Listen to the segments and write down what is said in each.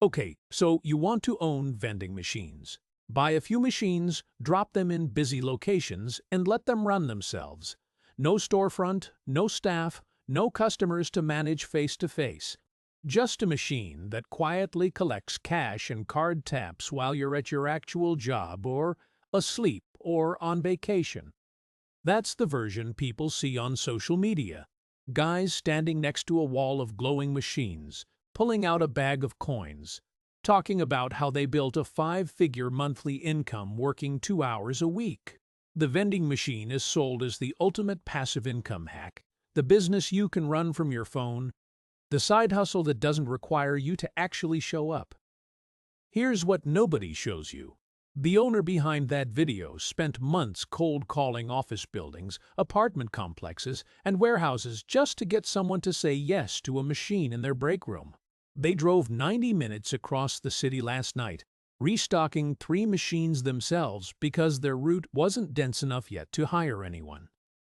Okay, so you want to own vending machines. Buy a few machines, drop them in busy locations, and let them run themselves. No storefront, no staff, no customers to manage face-to-face. Just a machine that quietly collects cash and card taps while you're at your actual job or asleep or on vacation. That's the version people see on social media. Guys standing next to a wall of glowing machines, pulling out a bag of coins, talking about how they built a five-figure monthly income working 2 hours a week. The vending machine is sold as the ultimate passive income hack, the business you can run from your phone, the side hustle that doesn't require you to actually show up. Here's what nobody shows you. The owner behind that video spent months cold calling office buildings, apartment complexes, and warehouses just to get someone to say yes to a machine in their break room. They drove 90 minutes across the city last night, restocking 3 machines themselves because their route wasn't dense enough yet to hire anyone.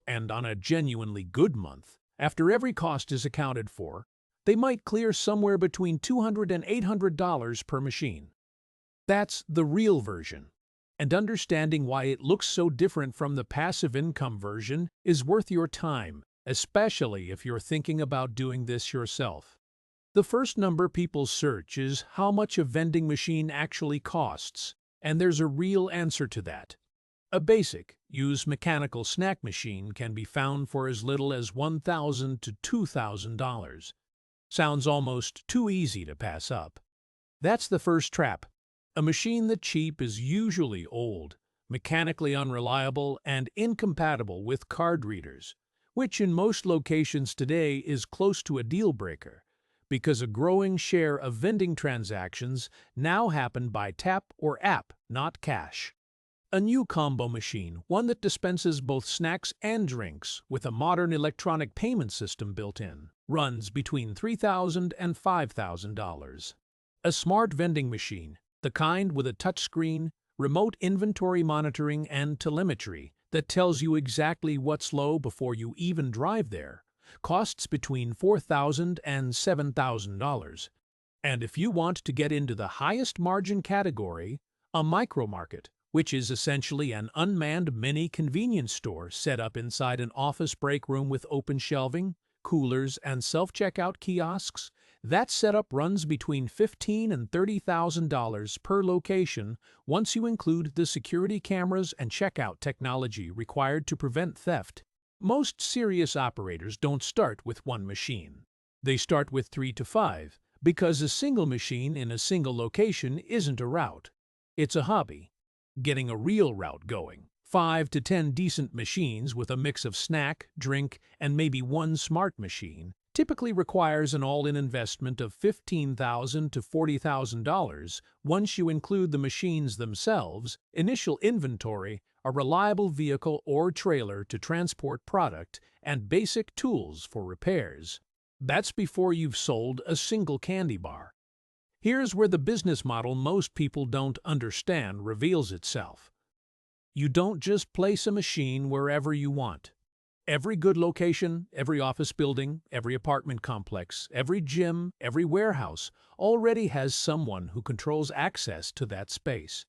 And on a genuinely good month, after every cost is accounted for, they might clear somewhere between $200 and $800 per machine. That's the real version. And understanding why it looks so different from the passive income version is worth your time, especially if you're thinking about doing this yourself. The first number people search is how much a vending machine actually costs, and there's a real answer to that. A basic, used mechanical snack machine can be found for as little as $1,000 to $2,000. Sounds almost too easy to pass up. That's the first trap. A machine that's cheap is usually old, mechanically unreliable, and incompatible with card readers, which in most locations today is close to a deal breaker, because a growing share of vending transactions now happen by tap or app, not cash. A new combo machine, one that dispenses both snacks and drinks with a modern electronic payment system built in, runs between $3,000 and $5,000. A smart vending machine, the kind with a touchscreen, remote inventory monitoring, and telemetry that tells you exactly what's low before you even drive there, costs between $4,000 and $7,000. And if you want to get into the highest margin category, a micro-market, which is essentially an unmanned mini convenience store set up inside an office break room with open shelving, coolers, and self-checkout kiosks, that setup runs between $15,000 and $30,000 per location once you include the security cameras and checkout technology required to prevent theft. Most serious operators don't start with one machine. They start with 3 to 5, because a single machine in a single location isn't a route. It's a hobby. Getting a real route going, 5 to 10 decent machines with a mix of snack, drink, and maybe one smart machine, typically requires an all-in investment of $15,000 to $40,000 once you include the machines themselves, initial inventory, a reliable vehicle or trailer to transport product, and basic tools for repairs. That's before you've sold a single candy bar. Here's where the business model most people don't understand reveals itself. You don't just place a machine wherever you want. Every good location, every office building, every apartment complex, every gym, every warehouse already has someone who controls access to that space.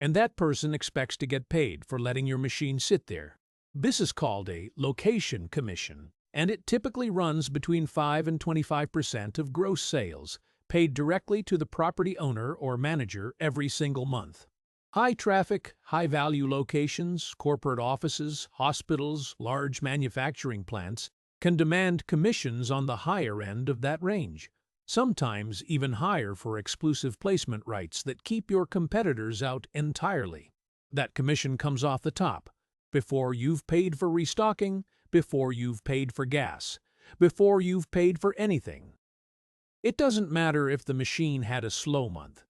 And that person expects to get paid for letting your machine sit there. This is called a location commission, and it typically runs between 5 and 25% of gross sales, paid directly to the property owner or manager every single month. High-traffic, high-value locations, corporate offices, hospitals, large manufacturing plants can demand commissions on the higher end of that range, sometimes even higher for exclusive placement rights that keep your competitors out entirely. That commission comes off the top, before you've paid for restocking, before you've paid for gas, before you've paid for anything. It doesn't matter if the machine had a slow month.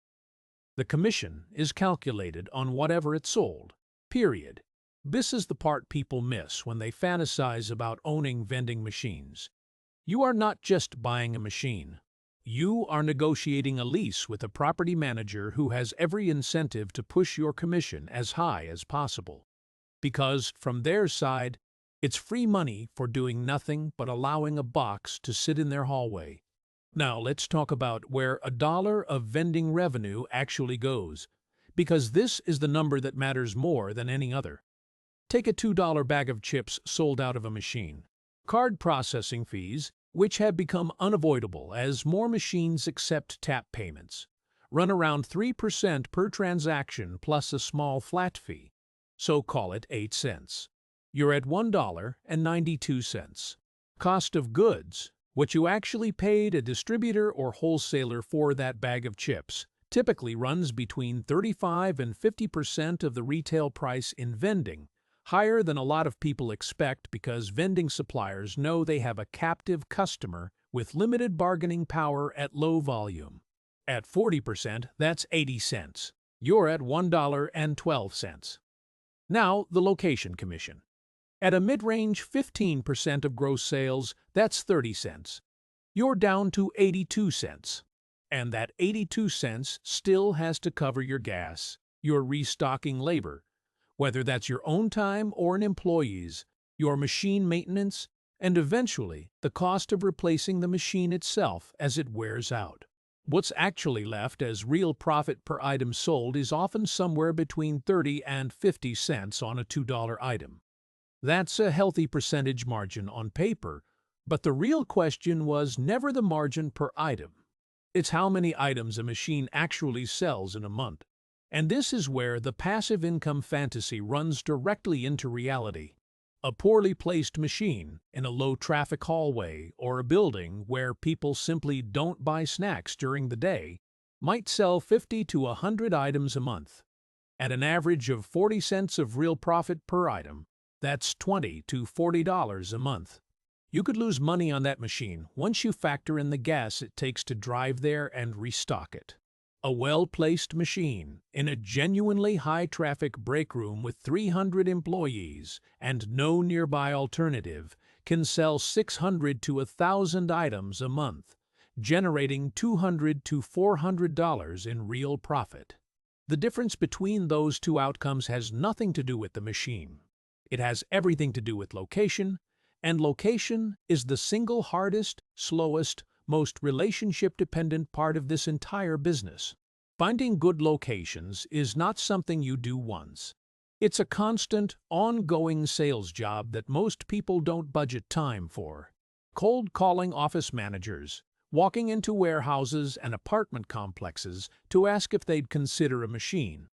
The commission is calculated on whatever it sold, period. This is the part people miss when they fantasize about owning vending machines. You are not just buying a machine. You are negotiating a lease with a property manager who has every incentive to push your commission as high as possible. Because, from their side, it's free money for doing nothing but allowing a box to sit in their hallway. Now let's talk about where $1 of vending revenue actually goes, because this is the number that matters more than any other. Take a $2 bag of chips sold out of a machine. Card processing fees, which have become unavoidable as more machines accept tap payments, run around 3% per transaction plus a small flat fee, so call it 8 cents. You're at $1.92. Cost of goods, what you actually paid a distributor or wholesaler for that bag of chips, typically runs between 35 and 50% of the retail price in vending, higher than a lot of people expect because vending suppliers know they have a captive customer with limited bargaining power at low volume. At 40%, that's 80 cents. You're at $1.12. Now, the location commission. At a mid-range 15% of gross sales, that's 30 cents. You're down to 82 cents. And that 82 cents still has to cover your gas, your restocking labor, whether that's your own time or an employee's, your machine maintenance, and eventually the cost of replacing the machine itself as it wears out. What's actually left as real profit per item sold is often somewhere between 30 and 50 cents on a $2 item. That's a healthy percentage margin on paper, but the real question was never the margin per item. It's how many items a machine actually sells in a month. And this is where the passive income fantasy runs directly into reality. A poorly placed machine in a low-traffic hallway or a building where people simply don't buy snacks during the day might sell 50 to 100 items a month. At an average of 40 cents of real profit per item, that's $20 to $40 a month. You could lose money on that machine once you factor in the gas it takes to drive there and restock it. A well-placed machine in a genuinely high-traffic break room with 300 employees and no nearby alternative can sell 600 to 1,000 items a month, generating $200 to $400 in real profit. The difference between those two outcomes has nothing to do with the machine. It has everything to do with location, and location is the single hardest, slowest, most relationship-dependent part of this entire business. Finding good locations is not something you do once. It's a constant, ongoing sales job that most people don't budget time for. Cold calling office managers, walking into warehouses and apartment complexes to ask if they'd consider a machine.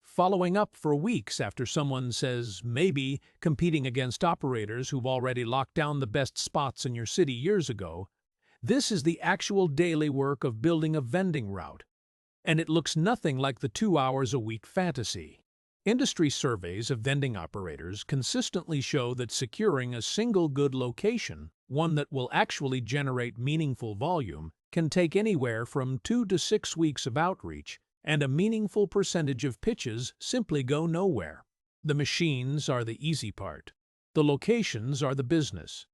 Following up for weeks after someone says maybe, competing against operators who've already locked down the best spots in your city years ago. This is the actual daily work of building a vending route. And it looks nothing like the 2 hours a week fantasy. Industry surveys of vending operators consistently show that securing a single good location, one that will actually generate meaningful volume, can take anywhere from 2 to 6 weeks of outreach, and a meaningful percentage of pitches simply go nowhere. The machines are the easy part. The locations are the business.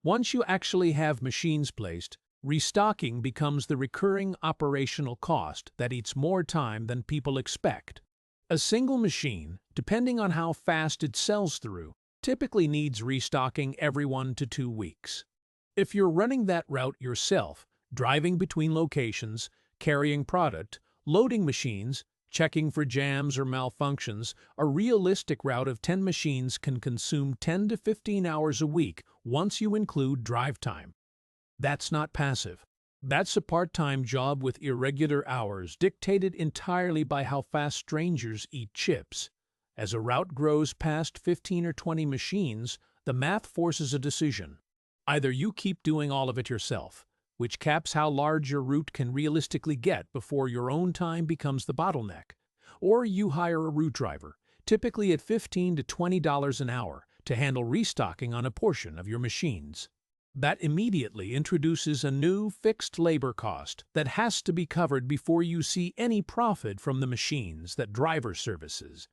Once you actually have machines placed, restocking becomes the recurring operational cost that eats more time than people expect. A single machine, depending on how fast it sells through, typically needs restocking every 1 to 2 weeks. If you're running that route yourself, driving between locations, carrying product, loading machines, checking for jams or malfunctions, a realistic route of 10 machines can consume 10 to 15 hours a week once you include drive time. That's not passive. That's a part-time job with irregular hours dictated entirely by how fast strangers eat chips. As a route grows past 15 or 20 machines, the math forces a decision. Either you keep doing all of it yourself, which caps how large your route can realistically get before your own time becomes the bottleneck, or you hire a route driver, typically at $15 to $20 an hour, to handle restocking on a portion of your machines. That immediately introduces a new fixed labor cost that has to be covered before you see any profit from the machines that driver services.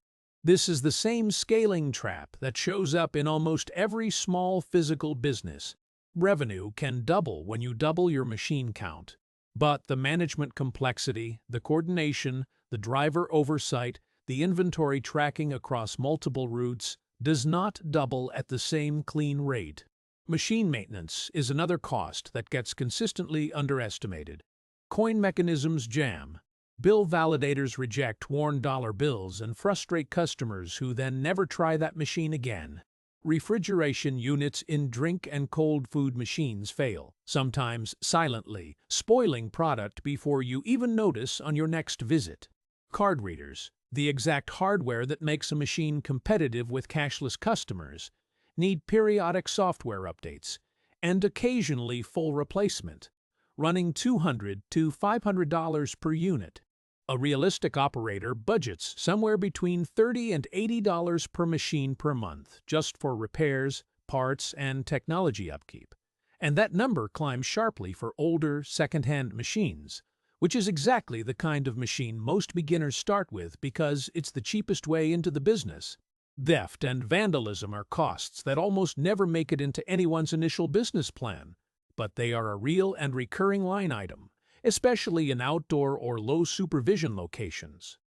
This is the same scaling trap that shows up in almost every small physical business. Revenue can double when you double your machine count, but the management complexity, the coordination, the driver oversight, the inventory tracking across multiple routes does not double at the same clean rate. Machine maintenance is another cost that gets consistently underestimated. Coin mechanisms jam. Bill validators reject worn dollar bills and frustrate customers who then never try that machine again. Refrigeration units in drink and cold food machines fail, sometimes silently, spoiling product before you even notice on your next visit. Card readers, the exact hardware that makes a machine competitive with cashless customers, need periodic software updates and occasionally full replacement, running $200 to $500 per unit. A realistic operator budgets somewhere between $30 and $80 per machine per month just for repairs, parts, and technology upkeep. And that number climbs sharply for older, second-hand machines, which is exactly the kind of machine most beginners start with because it's the cheapest way into the business. Theft and vandalism are costs that almost never make it into anyone's initial business plan, but they are a real and recurring line item, especially in outdoor or low-supervision locations.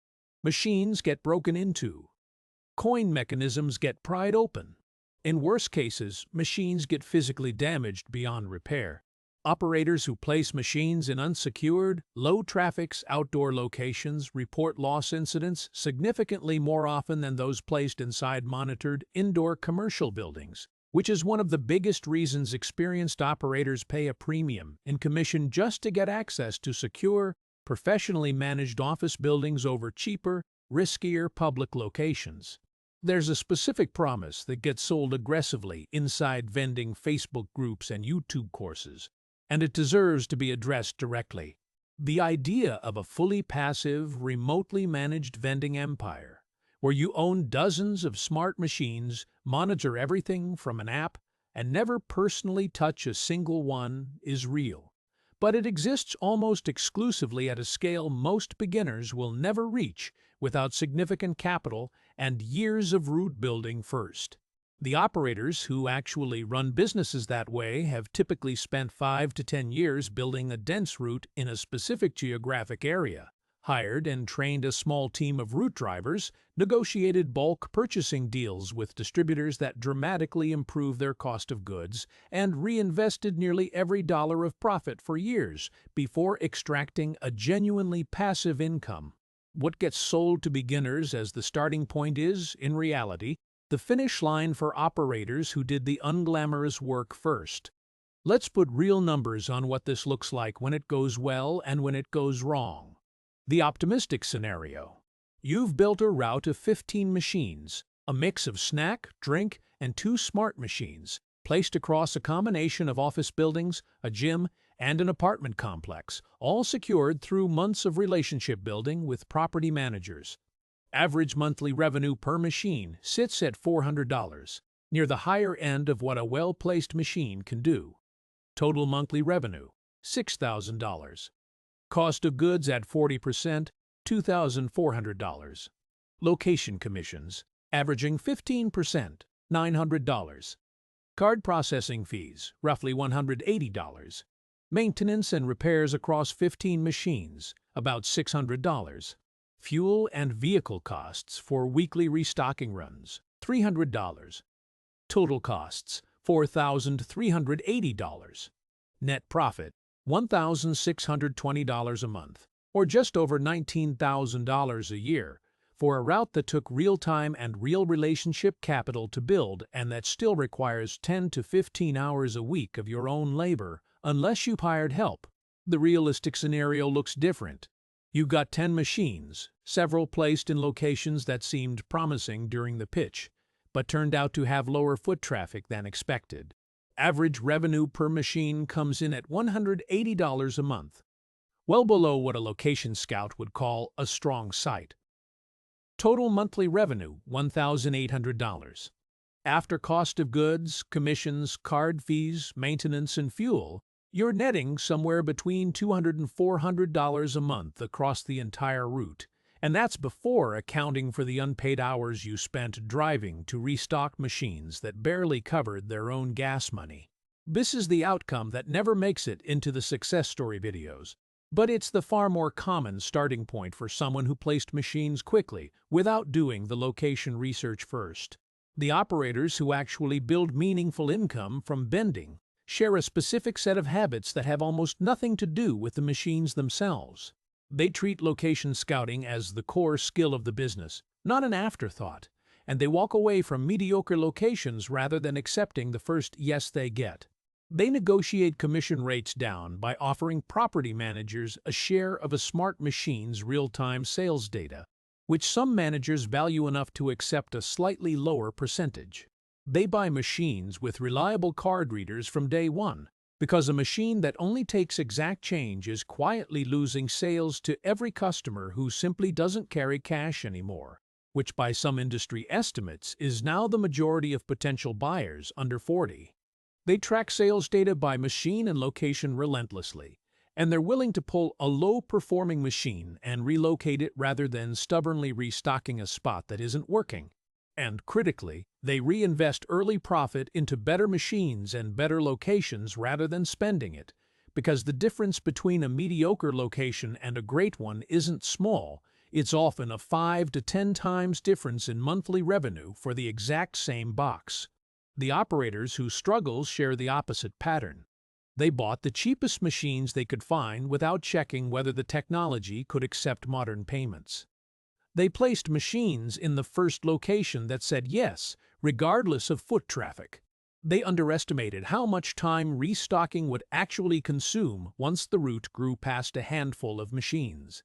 Machines get broken into. Coin mechanisms get pried open. In worse cases, machines get physically damaged beyond repair. Operators who place machines in unsecured, low-traffic outdoor locations report loss incidents significantly more often than those placed inside monitored, indoor commercial buildings, which is one of the biggest reasons experienced operators pay a premium in commission just to get access to secure, professionally managed office buildings over cheaper, riskier public locations. There's a specific promise that gets sold aggressively inside vending Facebook groups and YouTube courses, and it deserves to be addressed directly. The idea of a fully passive, remotely managed vending empire, where you own dozens of smart machines, monitor everything from an app, and never personally touch a single one, is real. But it exists almost exclusively at a scale most beginners will never reach without significant capital and years of root building first. The operators who actually run businesses that way have typically spent 5 to 10 years building a dense route in a specific geographic area, hired and trained a small team of route drivers, negotiated bulk purchasing deals with distributors that dramatically improve their cost of goods, and reinvested nearly every dollar of profit for years before extracting a genuinely passive income. What gets sold to beginners as the starting point is, in reality, the finish line for operators who did the unglamorous work first. Let's put real numbers on what this looks like when it goes well and when it goes wrong. The optimistic scenario. You've built a route of 15 machines, a mix of snack, drink, and 2 smart machines, placed across a combination of office buildings, a gym, and an apartment complex, all secured through months of relationship building with property managers. Average monthly revenue per machine sits at $400, near the higher end of what a well-placed machine can do. Total monthly revenue, $6,000. Cost of goods at 40%, $2,400. Location commissions, averaging 15%, $900. Card processing fees, roughly $180. Maintenance and repairs across 15 machines, about $600. Fuel and vehicle costs for weekly restocking runs, $300. Total costs, $4,380. Net profit, $1,620 a month, or just over $19,000 a year, for a route that took real-time and real relationship capital to build and that still requires 10 to 15 hours a week of your own labor, unless you've hired help. The realistic scenario looks different. You got 10 machines, several placed in locations that seemed promising during the pitch, but turned out to have lower foot traffic than expected. Average revenue per machine comes in at $180 a month, well below what a location scout would call a strong site. Total monthly revenue, $1,800. After cost of goods, commissions, card fees, maintenance, and fuel, you're netting somewhere between $200 and $400 a month across the entire route, and that's before accounting for the unpaid hours you spent driving to restock machines that barely covered their own gas money. This is the outcome that never makes it into the success story videos, but it's the far more common starting point for someone who placed machines quickly without doing the location research first. The operators who actually build meaningful income from vending share a specific set of habits that have almost nothing to do with the machines themselves. They treat location scouting as the core skill of the business, not an afterthought, and they walk away from mediocre locations rather than accepting the first yes they get. They negotiate commission rates down by offering property managers a share of a smart machine's real-time sales data, which some managers value enough to accept a slightly lower percentage. They buy machines with reliable card readers from day one, because a machine that only takes exact change is quietly losing sales to every customer who simply doesn't carry cash anymore, which by some industry estimates is now the majority of potential buyers under 40. They track sales data by machine and location relentlessly, and they're willing to pull a low-performing machine and relocate it rather than stubbornly restocking a spot that isn't working. And critically, they reinvest early profit into better machines and better locations rather than spending it, because the difference between a mediocre location and a great one isn't small. It's often a 5 to 10 times difference in monthly revenue for the exact same box. The operators who struggle share the opposite pattern. They bought the cheapest machines they could find without checking whether the technology could accept modern payments. They placed machines in the first location that said yes, regardless of foot traffic. They underestimated how much time restocking would actually consume once the route grew past a handful of machines.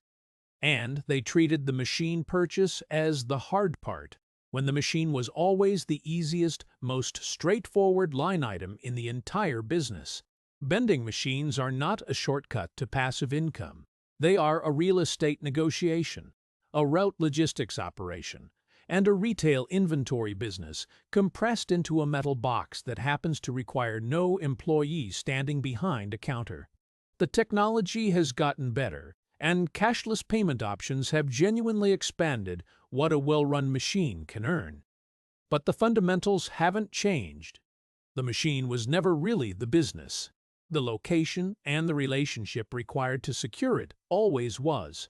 And they treated the machine purchase as the hard part, when the machine was always the easiest, most straightforward line item in the entire business. Vending machines are not a shortcut to passive income. They are a real estate negotiation, a route logistics operation, and a retail inventory business compressed into a metal box that happens to require no employee standing behind a counter. The technology has gotten better, and cashless payment options have genuinely expanded what a well-run machine can earn. But the fundamentals haven't changed. The machine was never really the business. The location and the relationship required to secure it always was.